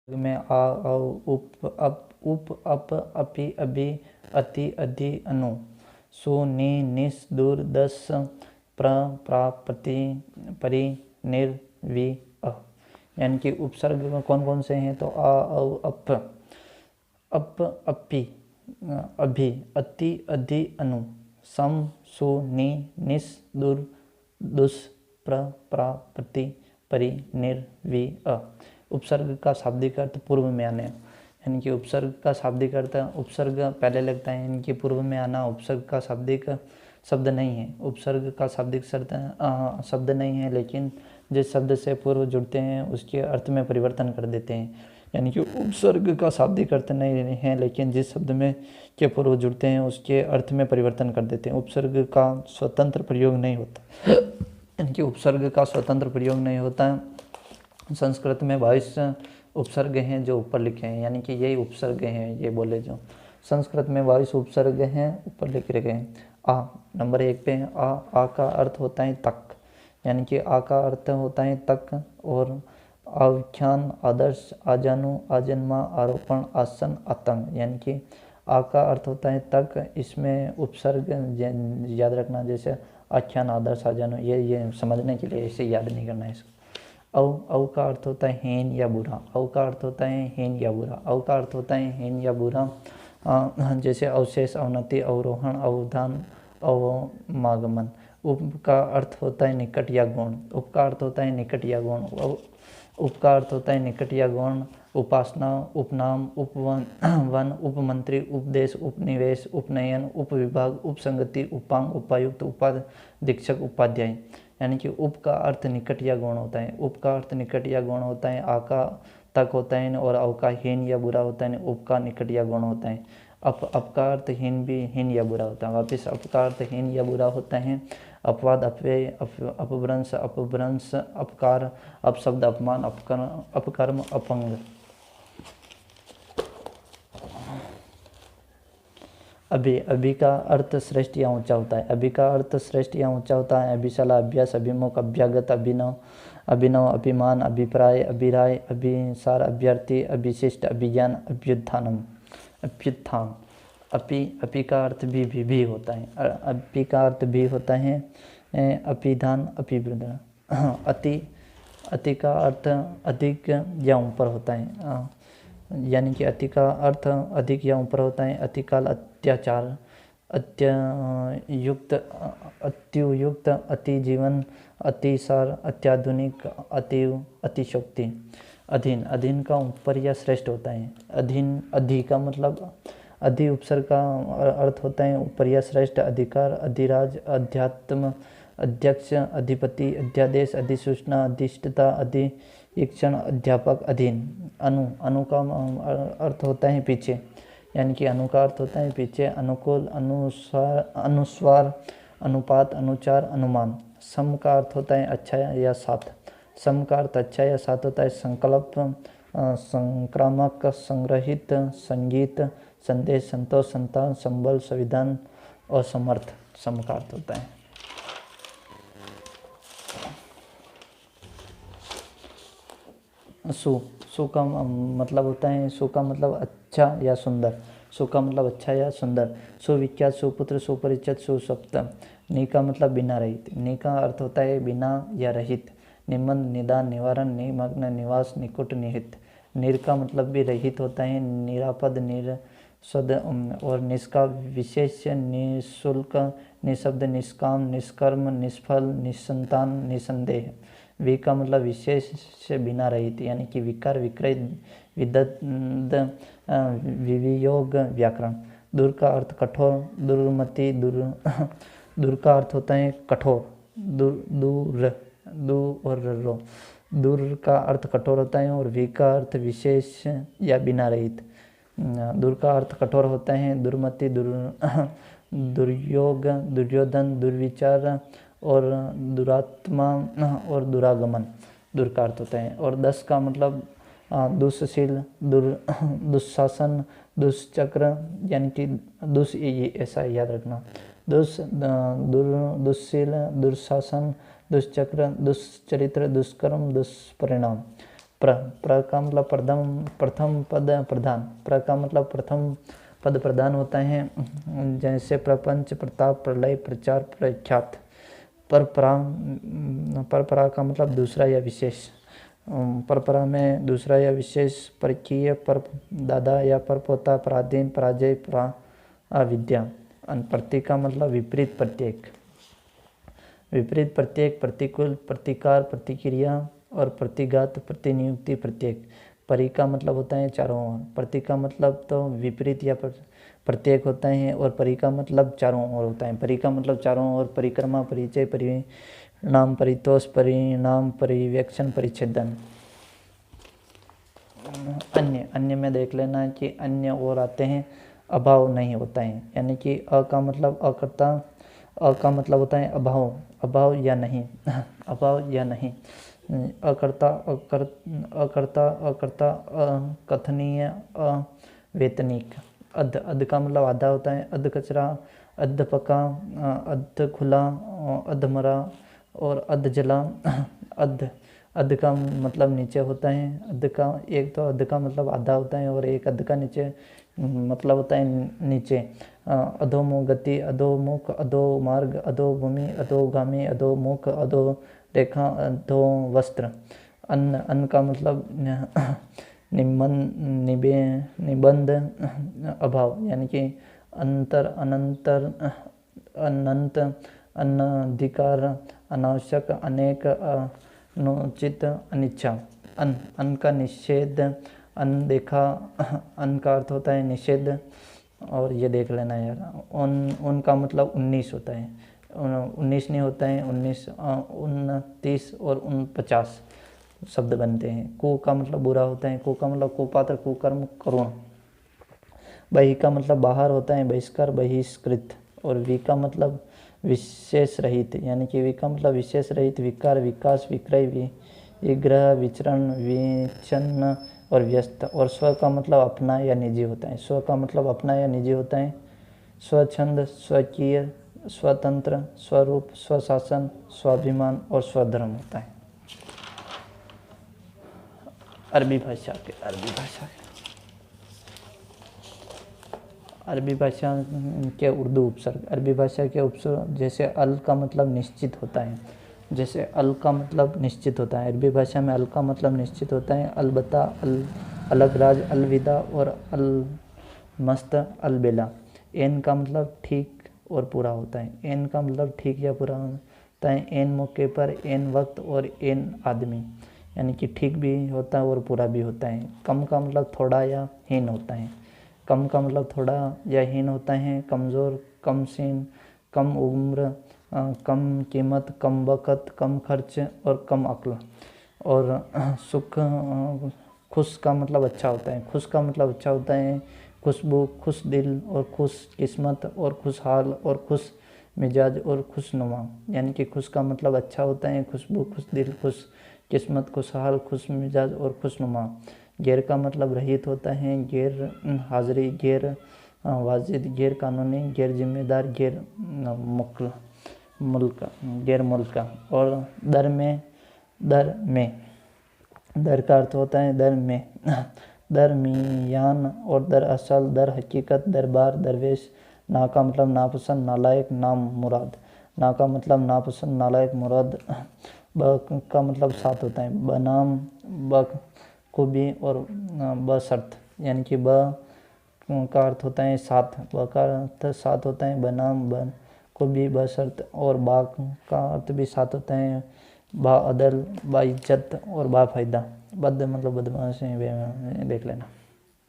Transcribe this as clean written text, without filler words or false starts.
में आ औ उप अप उप अप अपि अभि अति अधि अनु सु नि निस दूर दस प्र प्रा प्रति परि निर वि अ। यानी कि उपसर्ग कौन कौन से हैं? तो आ औ अप अपि अभि अति अधि अनु सम सु नि निस दूर दुस प्र प्रा प्रति परि निर वि अ। उपसर्ग का शाब्दिक अर्थ पूर्व में आने, यानी कि उपसर्ग का शाब्दिक अर्थ उपसर्ग पहले लगता है, यानी कि पूर्व में आना उपसर्ग का शाब्दिक शब्द नहीं है। उपसर्ग का शाब्दिक शब्द नहीं है, लेकिन जिस शब्द से पूर्व जुड़ते हैं उसके अर्थ में परिवर्तन कर देते हैं। यानी कि उपसर्ग का शाब्दिक अर्थ नहीं है, लेकिन जिस शब्द में के पूर्व जुड़ते हैं उसके अर्थ में परिवर्तन कर देते हैं। उपसर्ग का स्वतंत्र प्रयोग नहीं होता, यानी कि उपसर्ग का स्वतंत्र प्रयोग नहीं होता है। संस्कृत में 22 उपसर्ग हैं जो ऊपर लिखे हैं, यानी कि यही उपसर्ग हैं, ये बोले जो संस्कृत में 22 उपसर्ग हैं ऊपर लिख रखे हैं। आ नंबर 1 पे आ का अर्थ होता है तक, यानी कि आ का अर्थ होता है तक। और आख्यान, आदर्श, आजानु, आजन्मा, आरोपण, आसन, आतंक, यानी कि आ का अर्थ होता है तक। इसमें उपसर्ग याद रखना, जैसे आख्यान, आदर्श, आजानु, ये समझने के लिए, इसे याद नहीं करना है इसको। औ का अर्थ होता है हीन या बुरा। औ का अर्थ होता है हीन या बुरा। औ का अर्थ होता है हीन या बुरा, जैसे अवशेष, अवनति, अवरोहण, अवधान, अवमागमन। उप का अर्थ होता है निकट या गौण। उप का अर्थ होता है निकट या गौण। उप का अर्थ होता है निकट या गौण। उपासना, उपनाम, उपवन, उपमंत्री, उपदेश, उपनिवेश, उपनयन, उपविभाग, उपसंगति, उपांग, उपायुक्त, उपाधीक्षक, उपाध्याय। यानी कि उप का अर्थ निकट या गौण होता है। उप का अर्थ निकट या गौण होता है। आ का तक होता है और अव का हीन या बुरा होता है। उप का निकट या गौण होता है। अप का अर्थ हीन या बुरा होता है। वापिस अप का अर्थ हीन या बुरा होता है। अपवाद, अपव्यय, अपभ्रंश, अपभ्रंश, अपकार, अपशब्द, अपमान, अपकर्म, अपंग। अभि का अर्थ श्रेष्ठ या ऊंचा होता है। अभि का अर्थ श्रेष्ठ या ऊंचा होता है। अभिशाला, अभ्यास, अभिमुख, अभ्यागत, अभिनव, अभिमान, अभिप्राय, अभिराय, अभिसार, अभ्यर्थी, अभिशिष्ट, अभिज्ञान, अभ्युत्थान। अपि का अर्थ भी होता है। अपि का अर्थ भी होता है। अपिधान, अपिवृद्धि। अति का अर्थ अधिक या ऊपर होता है, यानी कि अति का अर्थ अधिक या ऊपर होता है। अतिकाल, अत्याचार, अत्युयुक्त, अतिजीवन, अतिसार, अत्याधुनिक, अतिशोक्ति। अधीन का ऊपर या श्रेष्ठ होता है। अधि का मतलब अधि उपसर्ग का अर्थ होता है ऊपर या श्रेष्ठ। अधिकार, अधिराज, अध्यात्म, अध्यक्ष, अधिपति, अध्यादेश, अधिसूचना, अधिष्ठता, अधिक्षण, अध्यापक, अधीन। अनु का अर्थ होता है पीछे, यानी कि अनु का अर्थ होता है पीछे। अनुकूल, अनुस्वार, अनुपात, अनुचार, अनुमान। सम का अर्थ होता है अच्छा या साथ। सम का अर्थ अच्छा या साथ होता है। संकल्प, संक्रामक, संग्रहित, संगीत, संदेश, संतोष, संतान, संबल, संविधान और समर्थ। सम का अर्थ होता है। सु का मतलब होता है, सु का मतलब अच्छा या सुंदर। सु का मतलब अच्छा या सुंदर। सुविख्यात, सुपुत्र, सुपरिचित, सुसप्त। नि का मतलब बिना रहित। नि का अर्थ होता है बिना या रहित। निबंध, निदान, निवारण, निमग्न, निवास, निकुट, निहित। निर का मतलब भी रहित होता है। निरापद, निरसद और निष्का विशेष, निःशुल्क, निःशब्द, निष्काम, निष्कर्म, निष्फल, निसंतान, निसंदेह। वी का मतलब विशेष से बिना रहित, यानी कि विकार, विक्रय, विदग्ध, विवियोग, व्याकरण। दूर का अर्थ कठोर, दुर्मति, दूर का अर्थ होता है कठोर। दूर और रो। दूर का अर्थ कठोर होता है और वी का अर्थ विशेष या बिना रहित। दूर का अर्थ कठोर होता है। दुर्मति, दुर्योग, दुर्योधन, दुर्विचार और दुरात्मा और दुरागमन। दूर का अर्थ होता है। और 10 का मतलब दुष्शील, दुस्शासन, दुष्चक्र, यानी कि ऐसा याद रखना। दुष्शील, दुर्शासन, दुष्चक्र, दुष्चरित्र, दुष्कर्म, दुष्परिणाम। प्र का मतलब प्रथम पद प्रधान। प्र का मतलब प्रथम पद प्रधान होता है, जैसे प्रपंच, प्रताप, प्रलय, प्रचार, प्रख्यात। परपरा का मतलब दूसरा या विशेष। परपरा में दूसरा या विशेष, परकीय, पर दादा या परपोता, पराधीन, पराजय, अविद्या। प्रति का मतलब विपरीत प्रत्येक। विपरीत प्रत्येक, प्रतिकूल, प्रतिकार, प्रतिक्रिया और प्रतिघात, प्रतिनियुक्ति, प्रत्येक। परि का मतलब होता है चारों ओर। प्रति का मतलब तो विपरीत या प्रत्येक होता है, और परि का मतलब चारों ओर होता है। परि का मतलब चारों ओर, परिक्रमा, परिचय, परिणाम, परितोष, परिणाम, परिवेक्षण, परिच्छेदन। अन्य में देख लेना कि अन्य और आते हैं, अभाव नहीं होता है, यानी कि अ का मतलब अकर्ता, अ का मतलब होता है अभाव, अभाव या नहीं अभाव या नहीं। अकर्ता, अकर्ता, अकर्ता, अकथनीय, अवेतनिक। अध का मतलब आधा होता है, अध कचरा, अध पका, अध खुला, अध मरा और अध जला। अध का मतलब नीचे होता है। अध का एक तो अध का मतलब आधा होता है, और एक अध का नीचे मतलब होता है नीचे। अधोमुख गति, अधोमुख, अधो मार्ग, अधो भूमि, अधोगामी, अधोमुख, अधो रेखा, अधो वस्त्र। अन्न का मतलब निबंध, अभाव, यानी कि अंतर, अनंतर, अनंत, अनधिकार, अनावश्यक, अनेक, अनुचित, अनिच्छा। अन्न का निषेध, अनदेखा, अन्न का अर्थ होता है निषेध। और ये देख लेना यार, उनका मतलब 19 होता है, 19 नहीं होता है, 19, 29 और 49 शब्द बनते हैं। कु का मतलब बुरा होता है, कु का मतलब कुपात्र, कुकर्म, करुण। बहि का मतलब बाहर होता है, बहिष्कार, बहिष्कृत। और वि का मतलब विशेष रहित, यानी कि वि का मतलब विशेष रहित, विकार, विकास, विक्रय, विग्रह, विचरण, विचन्न और व्यस्त। और स्व का मतलब अपना या निजी होता है। स्व का मतलब अपना या निजी होता है। स्वच्छंद, स्वकीय, स्वतंत्र, स्वरूप, स्वशासन, स्वाभिमान और स्वधर्म होता है। अरबी भाषा के उर्दू उपसर्ग। अरबी भाषा के उपसर्ग, जैसे अल का मतलब निश्चित होता है, जैसे अल का मतलब निश्चित होता है, अरबी भाषा में अल का मतलब निश्चित होता है। अलबत्ता, अलग राज, अलविदा और अलमस्त, अलबेला। एन का मतलब ठीक और पूरा होता है, एन का मतलब ठीक या पूरा होता है। एन मौके पर, एन वक्त और एन आदमी, यानी कि ठीक भी होता है और पूरा भी होता है। कम का मतलब थोड़ा या हीन होता है, कम का मतलब थोड़ा या हीन होता है। कमज़ोर, कम सीन, कम उम्र, कम कीमत, कम वक़्त, कम खर्च और कम अक्ल। और सुख, खुश का मतलब अच्छा होता है, खुश का मतलब अच्छा होता है। खुशबू, खुश दिल और खुश किस्मत और खुशहाल और खुश मिजाज और खुशनुमा, यानी कि खुश का मतलब अच्छा होता है। खुशबू, खुश दिल, खुश किस्मत, खुशहाल, खुश मिजाज और खुशनुमा। गैर का मतलब रहित होता है, गैर हाजिरी, गैर वाजिद, गैर कानूनी, गैर जिम्मेदार, गैर मुल्क। और दर में, दर का अर्थ होता है दर में, दरमियान और दरअसल, दर हकीकत, दरबार, दरवेश। ना का मतलब नापसंद, नालायक, नाम मुराद। ना का मतलब नापसंद, नालायक, मुराद। ब का मतलब साथ होता है, बनाम, बखूबी और बशर्त, यानी कि ब का अर्थ होता है साथ, ब का अर्थ साथ होता है, बनाम, बखूबी, बशर्त। और बा का अर्थ भी साथ होता है, बाअदल, बाइज्जत और बाफायदा। बद मतलब बदमाश, देख लेना।